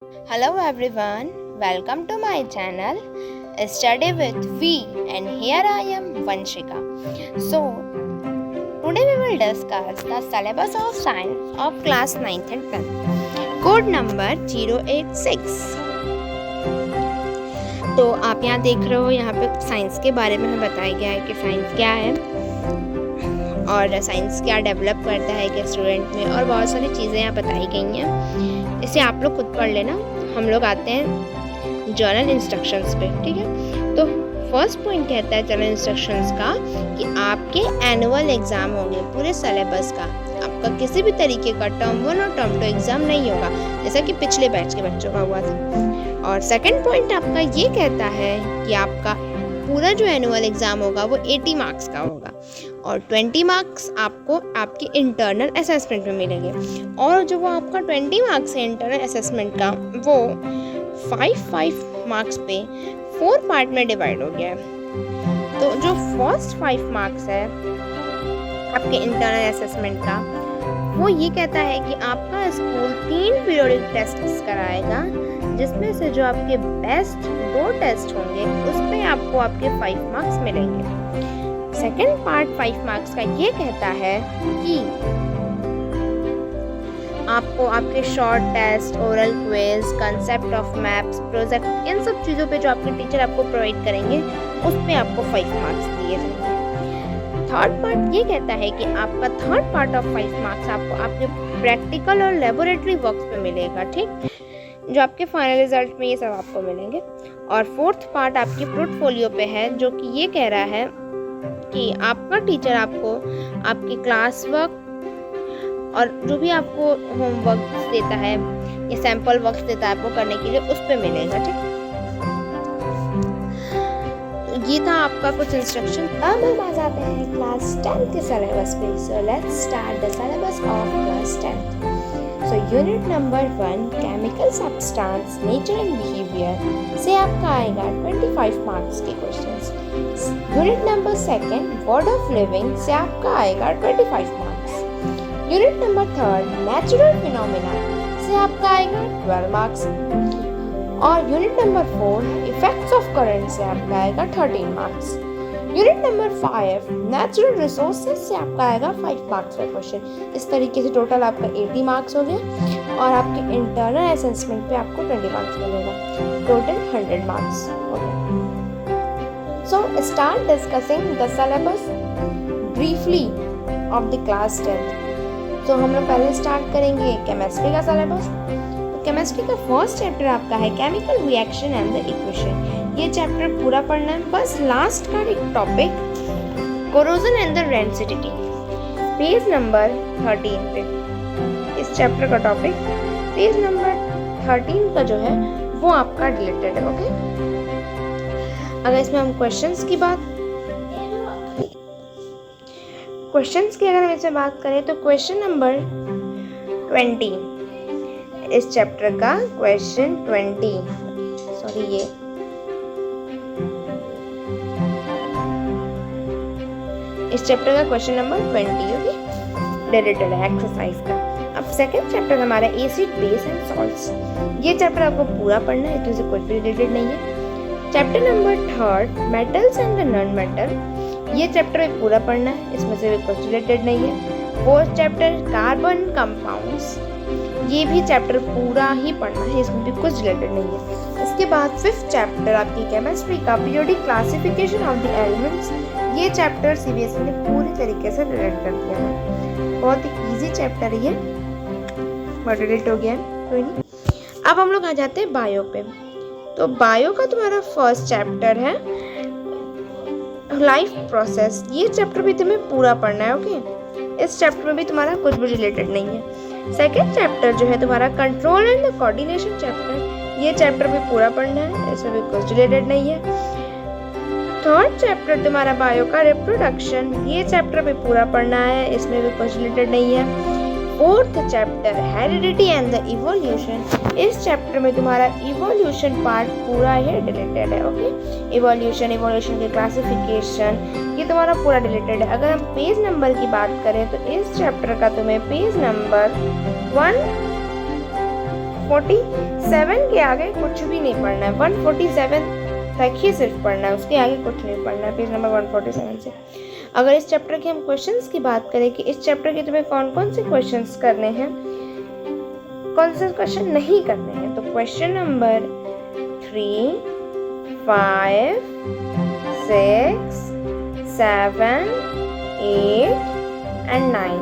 Hello everyone, welcome to my channel Study with V, and here I am Vanshika. So today we will discuss the syllabus of science of class 9th and 10th. Code number 086. तो आप यहाँ देख रहे हो, यहाँ पे science के बारे में हमें बताया गया है कि साइंस क्या है और साइंस क्या डेवलप करता है कि स्टूडेंट में, और बहुत सारी चीज़ें यहाँ बताई गई हैं। इसे आप लोग खुद पढ़ लेना। हम लोग आते हैं जर्नल इंस्ट्रक्शंस पे, ठीक है। तो फर्स्ट पॉइंट कहता है जर्नल इंस्ट्रक्शंस का कि आपके एनुअल एग्ज़ाम होंगे पूरे सिलेबस का, आपका किसी भी तरीके का टर्म 1 और टर्म 2 एग्ज़ाम नहीं होगा, जैसा कि पिछले बैच के बच्चों का हुआ था। और सेकंड पॉइंट आपका ये कहता है कि आपका पूरा जो एनुअल एग्ज़ाम होगा वो 80 मार्क्स का होगा और 20 मार्क्स आपको आपके इंटरनल असेसमेंट में मिलेंगे। और जो वो आपका 20 मार्क्स है इंटरनल असेसमेंट का, वो 5 मार्क्स पे 4 पार्ट में डिवाइड हो गया है। तो जो फर्स्ट 5 मार्क्स है आपके इंटरनल असेसमेंट का, वो ये कहता है कि आपका स्कूल 3 पीरियोडिक टेस्ट कराएगा, जिसमें से जो आपके बेस्ट 2 टेस्ट होंगे उस पे आपको आपके 5 मार्क्स मिलेंगे। सेकेंड पार्ट 5 मार्क्स का ये कहता है कि आपको आपके short test, oral quiz, concept of maps, project, इन सब चीज़ों पे जो आपके टीचर आपको प्रोवाइड करेंगे उस पे आपको 5 मार्क्स दिए जाएंगे। थर्ड पार्ट ये कहता है कि आपका थर्ड पार्ट ऑफ 5 मार्क्स आपको आपके प्रैक्टिकल और लेबोरेटरी वर्क्स पे मिलेगा, ठीक, जो आपके फाइनल रिजल्ट में ये सब आपको मिलेंगे। और फोर्थ पार्ट आपकी पोर्टफोलियो पे है, जो कि ये कह रहा है कि आपका टीचर आपको आपकी क्लास वर्क और जो भी आपको होमवर्क देता है या सैंपल वर्क देता है आपको करने के लिए, उस पे मिलेगा, ठीक। तो ये था आपका कुछ इंस्ट्रक्शन। अब हम आ जाते हैं क्लास 10 के सिलेबस पे। So let's start the syllabus of class 10। So unit number 1 chemical substance nature and behavior से आपका आएगा 25 मार्क्स के questions. Unit number 2 word of living से आपका आएगा 25 marks. Unit number 3 natural phenomena से आपका आएगा 12 मार्क्स। और unit number 4 effects of current से आपका आएगा 13 marks. Unit number 5 natural resources से आपका आएगा 5 मार्क्स का क्वेश्चन। इस तरीके से टोटल आपका 80 मार्क्स हो गया और आपके इंटरनल असेसमेंट पे आपको 20 मार्क्स मिलेगा, टोटल 100 मार्क्स हो गया। So start discussing the syllabus briefly of the class 10। तो हम लोग पहले स्टार्ट करेंगे केमिस्ट्री का सिलेबस। तो केमिस्ट्री का फर्स्ट चैप्टर आपका है chemical reaction and the equation. ये चैप्टर पूरा पढ़ना है, बस लास्ट का एक topic corrosion and the rancidity, page number 13 पे इस चैप्टर का टॉपिक पेज नंबर 13 का जो है वो आपका रिलेटेड है, ओके। अगर इसमें हम क्वेश्चंस की अगर हम इसमें बात करें तो क्वेश्चन नंबर 20 इस चैप्टर का क्वेश्चन 20, सॉरी ये इस चैप्टर का क्वेश्चन नंबर 20 ओके रिलेटेड है एक्सरसाइज का। अब सेकंड चैप्टर हमारा एसिड बेस एंड सॉल्ट्स। ये चैप्टर आपको पूरा पढ़ना है, इससे कुछ भी रिलेटेड नहीं है। Chapter number 3 metals and non metal, ये चैप्टर भी पूरा पढ़ना है, इसमें से भी कुछ रिलेटेड नहीं है। फोर्थ चैप्टर कार्बन कंपाउंड्स, ये भी चैप्टर पूरा ही पढ़ना है, इसमें भी कुछ रिलेटेड नहीं है। इसके बाद फिफ्थ चैप्टर आपकी केमिस्ट्री का periodic classification of the elements, ये चैप्टर सीबीएसई ने पूरी तरीके से रिलेट कर दिया है। बहुत ही इजी चैप्टर है ये, बट रिलेट हो गया है, कोई नहीं। अब हम लोग आ जाते हैं बायो पे। तो बायो का तुम्हारा फर्स्ट चैप्टर है लाइफ प्रोसेस। ये चैप्टर भी तुम्हें पूरा पढ़ना है, ओके। इस चैप्टर में भी तुम्हारा कुछ भी रिलेटेड नहीं है। सेकेंड चैप्टर जो है तुम्हारा control and the coordination chapter, ये चैप्टर भी पूरा पढ़ना है, इसमें भी कुछ रिलेटेड नहीं है। थर्ड चैप्टर तुम्हारा बायो का रिप्रोडक्शन, ये चैप्टर भी पूरा पढ़ना है, इसमें भी कुछ रिलेटेड नहीं है। Fourth chapter heredity and the evolution, इस चैप्टर में तुम्हारा इवोल्यूशन पार्ट पूरा ही रिलेटेड है, ओके। इवोल्यूशन के क्लासिफिकेशन, ये तुम्हारा पूरा रिलेटेड है। अगर हम पेज नंबर की बात करें तो इस चैप्टर का तुम्हें पेज नंबर 1 147 के आगे कुछ भी नहीं पढ़ना है, 147 तक ही सिर्फ पढ़ना है, उसके आगे कुछ नहीं पढ़ना है पेज नंबर 147 से। अगर इस चैप्टर के हम क्वेश्चंस की बात करें कि इस चैप्टर के तुम्हें कौन कौन से क्वेश्चंस करने हैं, कौन से क्वेश्चन नहीं करने हैं, तो क्वेश्चन नंबर 3, 5, 6, 7, 8 एंड 9,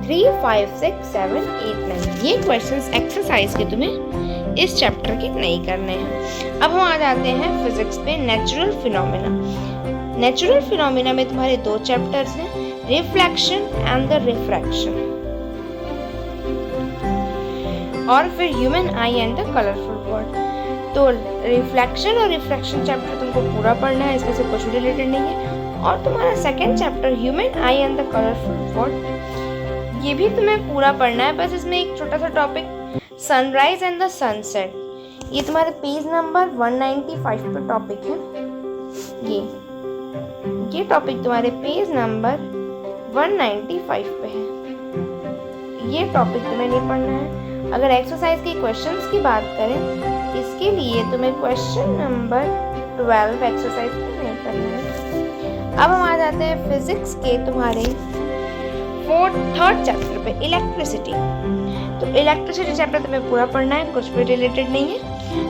3, 5, 6, 7, 8, 9 ये क्वेश्चंस एक्सरसाइज के तुम्हें इस चैप्टर के नहीं करने हैं। अब हम आ जाते हैं फिजिक्स पे, नेचुरल फिनोमेना। नेचुरल फिनोमेना में तुम्हारे 2 चैप्टर्स हैं, रिफ्लेक्शन एंड द रिफ्रैक्शन, और फिर human I and the colourful world. तो रिफ्लेक्शन और रिफ्रैक्शन चैप्टर तुमको पूरा पढ़ना है, इसमें से कुछ भी रिलेटेड नहीं है। और तुम्हारा second chapter human I and the colourful world, ये भी तुम्हें पूरा पढ़ना है, बस इसमें एक छोटा सा topic sunrise and the sunset, ये तुम्हारे पेज नंबर 195 पर टॉपिक है। ये टॉपिक तुम्हारे पेज नंबर 195 पे है, ये टॉपिक तुम्हें नहीं पढ़ना है। अगर एक्सरसाइज के क्वेश्चंस की बात करें, इसके लिए तुम्हें क्वेश्चन नंबर 12 एक्सरसाइज को नहीं करना है। अब हम आ जाते हैं फिजिक्स के तुम्हारे थर्ड चैप्टर पे, इलेक्ट्रिसिटी। तो इलेक्ट्रिसिटी चैप्टर तुम्हें पूरा पढ़ना है, कुछ भी रिलेटेड नहीं है।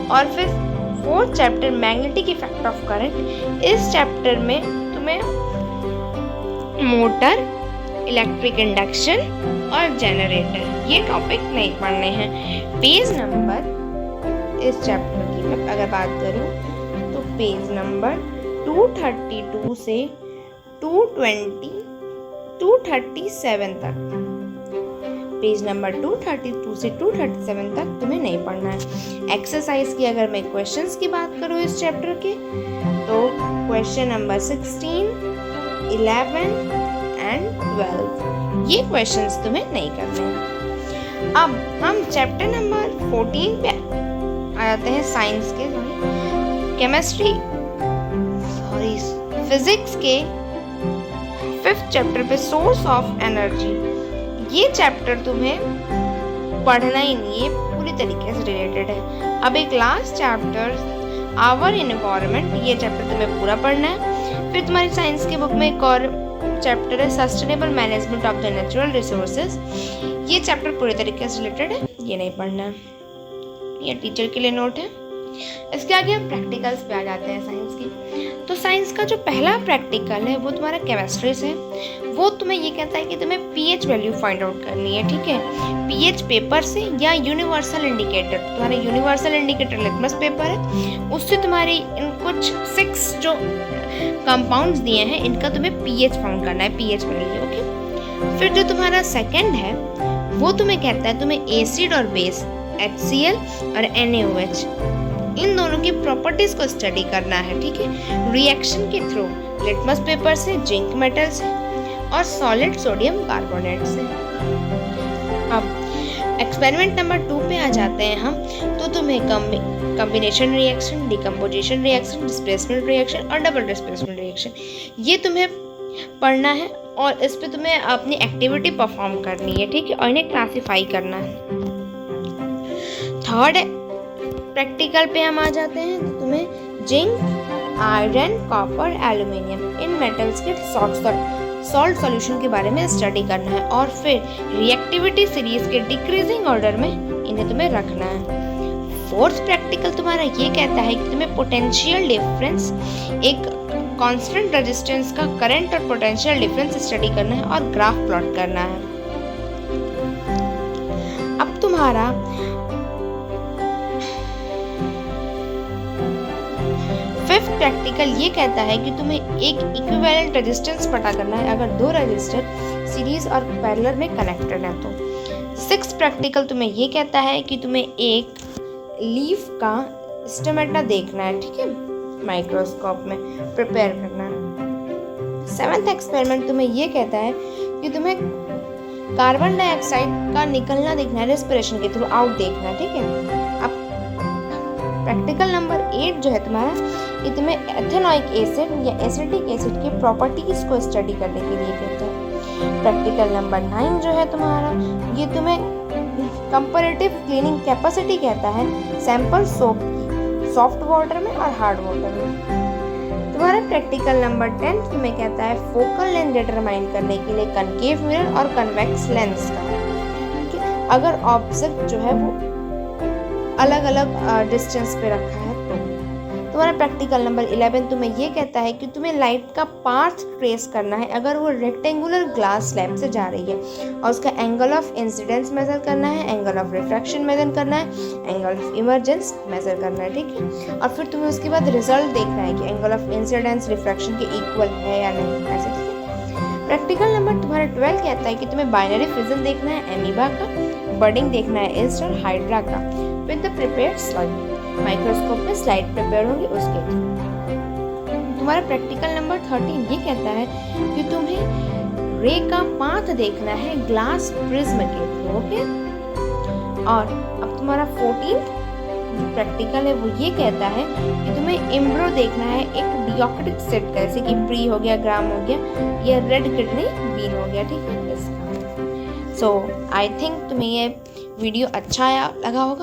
और फिर fourth chapter magnetic effect of current, इस चैप्टर में तुम्हें मोटर, इलेक्ट्रिक इंडक्शन और जनरेटर ये टॉपिक नहीं पढ़ने हैं। पेज नंबर इस चैप्टर की मैं अगर बात करूं तो पेज नंबर 232 से 237 तक, पेज नंबर 232 से 237 तक तुम्हें नहीं पढ़ना है। एक्सरसाइज की अगर मैं क्वेश्चंस की बात करूँ इस चैप्टर के, तो क्वेश्चन नंबर 16, 11 एंड 12 ये क्वेश्चंस तुम्हें नहीं करने हैं। अब हम चैप्टर नंबर 14 पे आ जाते हैं, साइंस के केमिस्ट्री फिजिक्स के 5th चैप्टर पे, सोर्स ऑफ एनर्जी। ये चैप्टर तुम्हें पढ़ना ही नहीं है, पूरी तरीके से रिलेटेड है। अब एक लास्ट चैप्टर आवर एनवायरनमेंट, ये चैप्टर तुम्हें पूरा पढ़ना है। फिर तुम्हारी साइंस के बुक में एक और चैप्टर है sustainable management of the natural resources, ये चैप्टर पूरे तरीके से रिलेटेड है, ये नहीं पढ़ना है, ये टीचर के लिए नोट है। इसके आगे हम प्रैक्टिकल्स पे आ जाते हैं साइंस की। तो साइंस का जो पहला प्रैक्टिकल है वो तुम्हारा केमिस्ट्री से, वो तुम्हें ये कहता है कि तुम्हें पीएच वैल्यू फाइंड आउट करनी है, ठीक है। पीएच पेपर से या यूनिवर्सल इंडिकेटर, तुम्हारा यूनिवर्सल इंडिकेटर लिटमस पेपर है, उससे तुम्हारी इन कुछ 6 जो कंपाउंड्स दिए हैं इनका तुम्हें पीएच फाउंड करना है, पीएच वैल्यू, ओके। फिर जो तुम्हारा सेकंड है वो तुम्हें कहता है तुम्हें एसिड और बेस HCl और NaOH इन दोनों की प्रॉपर्टीज को स्टडी करना है, ठीक है, रिएक्शन के थ्रू लिटमस पेपर से, जिंक मेटल से और सॉलिड सोडियम कार्बोनेट से। अब एक्सपेरिमेंट नंबर 2 पे आ जाते हैं हम। तो तुम्हें combination reaction, decomposition reaction, displacement reaction और डबल डिस्प्लेसमेंट रिएक्शन ये तुम्हें पढ़ना है और इस पे तुम्हें अपनी एक्टिविटी परफॉर्म करनी है, ठीक है, और इन्हें क्लासीफाई करना है। थर्ड प्रैक्टिकल पे हम आ जाते हैं, तो तुम्हें जिंक, आयरन, कॉपर, एल्यूमिनियम इन मेटल्स के सॉल्ट सॉल्यूशन के बारे में स्टडी करना है और फिर रिएक्टिविटी सीरीज के डिक्रीजिंग ऑर्डर में इन्हें तुम्हें रखना है। फोर्थ प्रैक्टिकल तुम्हारा ये कहता है कि तुम्हें पोटेंशियल डिफरेंस, एक कांस्टेंट रेजिस्टेंस का करंट और पोटेंशियल डिफरेंस स्टडी करना है और ग्राफ प्लॉट करना है। अब तुम्हारा फिफ्थ प्रैक्टिकल ये कहता है कि तुम्हें एक इक्विवेलेंट रेजिस्टेंस पता करना है अगर 2 रेजिस्टर सीरीज और पैरेलल में कनेक्टेड है तो। सिक्स्थ प्रैक्टिकल तुम्हें ये कहता है कि तुम्हें एक लीफ का स्टोमेटा देखना है, ठीक है, माइक्रोस्कोप में प्रिपेयर करना है। सेवंथ एक्सपेरिमेंट तुम्हें ये कहता है कि तुम्हें कार्बन डाइऑक्साइड का निकलना देखना है, रेस्पिरेशन के थ्रू आउट देखना है, ठीक है। अब प्रैक्टिकल नंबर 8 जो है तुम्हारा, ये तुम्हें एथेनोइक एसिड या एसिटिक एसिड की प्रॉपर्टीज को स्टडी करने के लिए कहता है। प्रैक्टिकल नंबर 9 जो है तुम्हारा, ये तुम्हें कंपैरेटिव क्लीनिंग कैपेसिटी कहता है सैंपल सोप की सॉफ्ट वाटर में और हार्ड वाटर में। तुम्हारा प्रैक्टिकल नंबर 10 तुम्हें कहता है फोकल लेंथ डिटरमाइन करने के लिए कनकेव मिरर और कन्वेक्स लेंस का। ठीक है, अगर ऑब्जेक्ट जो है वो अलग अलग डिस्टेंस पे रखा है तो। तुम्हारा प्रैक्टिकल नंबर 11 तुम्हें ये कहता है कि तुम्हें लाइट का पाथ ट्रेस करना है अगर वो रेक्टेंगुलर ग्लास स्लैब से जा रही है, और उसका एंगल ऑफ इंसिडेंस मेजर करना है, एंगल ऑफ रिफ्रैक्शन मेजर करना है, एंगल ऑफ इमर्जेंस मेजर करना है। ठीक है, और फिर तुम्हें उसके बाद रिजल्ट देखना है कि एंगल ऑफ इंसिडेंस रिफ्रैक्शन के इक्वल है या नहीं, ऐसे। ठीक है, प्रैक्टिकल नंबर तुम्हारा 12 कहता है कि तुम्हें बाइनरी फिजन देखना है एमीबा का, बर्डिंग देखना है ईस्ट और हाइड्रा का with the prepared slide. Microscope में स्लाइड प्रिपेयर होगी उसके थ्रू। तुम्हारा प्रैक्टिकल नंबर 13 ये कहता है कि तुम्हें रे का पाथ देखना है ग्लास प्रिज्म के थ्रू। ओके, और अब तुम्हारा 14 प्रैक्टिकल है वो ये कहता है कि तुम्हें इम्ब्रो देखना है एक डिओक्टिक सेट का, जैसे कि प्री हो गया, ग्राम हो गया, या रेड किडनी बीन हो गया। ठीक है, इसका। सो आई थिंक तुम्हें ये वीडियो अच्छा लगा होगा।